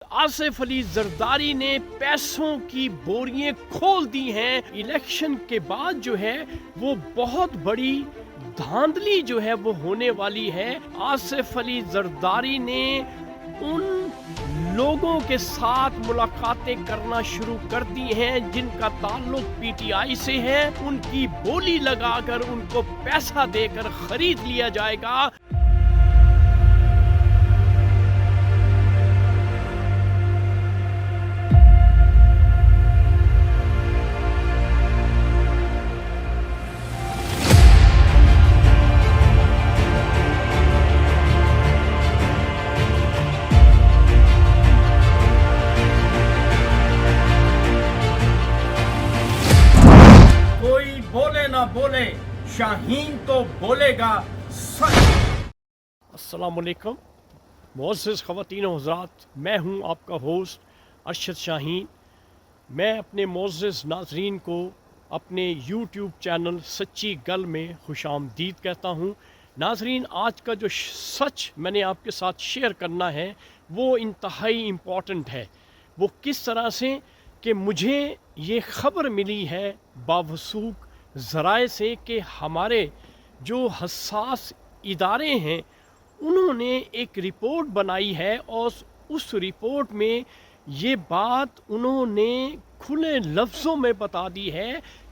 آصف علی زرداری نے پیسوں کی بوریاں کھول دی ہیں۔ الیکشن کے بعد جو ہے وہ بہت بڑی دھاندلی جو ہے وہ ہونے والی ہے۔ آصف علی زرداری نے ان لوگوں کے ساتھ ملاقاتیں کرنا شروع کر دی ہیں جن کا تعلق پی ٹی آئی سے ہے۔ ان کی بولی لگا کر ان کو پیسہ دے کر خرید لیا جائے گا۔ کوئی بولے نہ بولے، شاہین تو بولے گا سچ۔ السلام علیکم معزز خواتین و حضرات، میں ہوں آپ کا ہوسٹ ارشد شاہین۔ میں اپنے معزز ناظرین کو اپنے یوٹیوب چینل سچی گل میں خوش آمدید کہتا ہوں۔ ناظرین، آج کا جو سچ میں نے آپ کے ساتھ شیئر کرنا ہے وہ انتہائی امپورٹنٹ ہے۔ وہ کس طرح سے کہ مجھے یہ خبر ملی ہے باوثوق ذرائع سے کہ ہمارے جو حساس ادارے ہیں انہوں نے ایک رپورٹ بنائی ہے، اور اس رپورٹ میں یہ بات انہوں نے کھلے لفظوں میں بتا دی ہے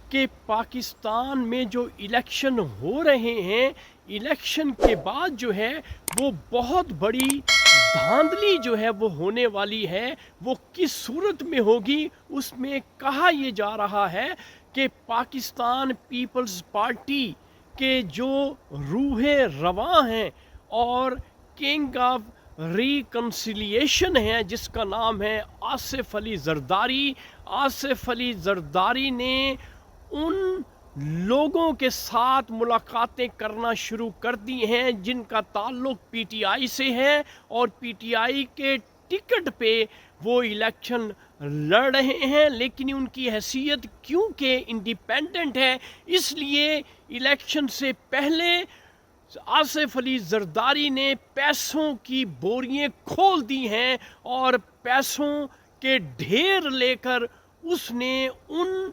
کہ پاکستان میں جو الیکشن ہو رہے ہیں، الیکشن کے بعد جو ہے وہ بہت بڑی دھاندلی جو ہے وہ ہونے والی ہے۔ وہ کس صورت میں ہوگی؟ اس میں کہا یہ جا رہا ہے کہ پاکستان پیپلز پارٹی کے جو روح رواں ہیں اور کنگ آف ریکنسیلیشن ہے جس کا نام ہے آصف علی زرداری، آصف علی زرداری نے ان لوگوں کے ساتھ ملاقاتیں کرنا شروع کر دی ہیں جن کا تعلق پی ٹی آئی سے ہے، اور پی ٹی آئی کے ٹکٹ پہ وہ الیکشن لڑ رہے ہیں، لیکن ان کی حیثیت کیونکہ انڈیپینڈنٹ ہے اس لیے الیکشن سے پہلے آصف علی زرداری نے پیسوں کی بوریاں کھول دی ہیں اور پیسوں کے ڈھیر لے کر اس نے ان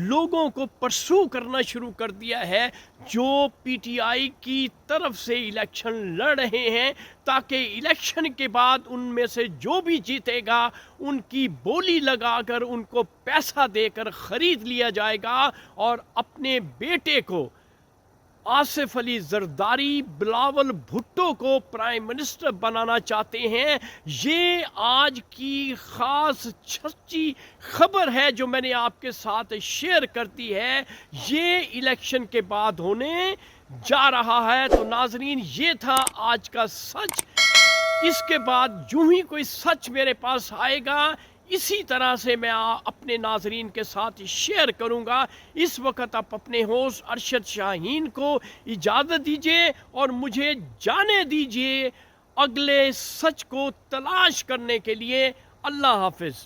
لوگوں کو پرسو کرنا شروع کر دیا ہے جو پی ٹی آئی کی طرف سے الیکشن لڑ رہے ہیں، تاکہ الیکشن کے بعد ان میں سے جو بھی جیتے گا ان کی بولی لگا کر ان کو پیسہ دے کر خرید لیا جائے گا، اور اپنے بیٹے کو آصف علی زرداری بلاول بھٹو کو پرائم منسٹر بنانا چاہتے ہیں۔ یہ آج کی خاص سچی خبر ہے جو میں نے آپ کے ساتھ شیئر کرتی ہے، یہ الیکشن کے بعد ہونے جا رہا ہے۔ تو ناظرین، یہ تھا آج کا سچ۔ اس کے بعد جو ہی کوئی سچ میرے پاس آئے گا اسی طرح سے میں اپنے ناظرین کے ساتھ شیئر کروں گا۔ اس وقت آپ اپنے ہوسٹ ارشد شاہین کو اجازت دیجیے اور مجھے جانے دیجیے اگلے سچ کو تلاش کرنے کے لیے۔ اللہ حافظ۔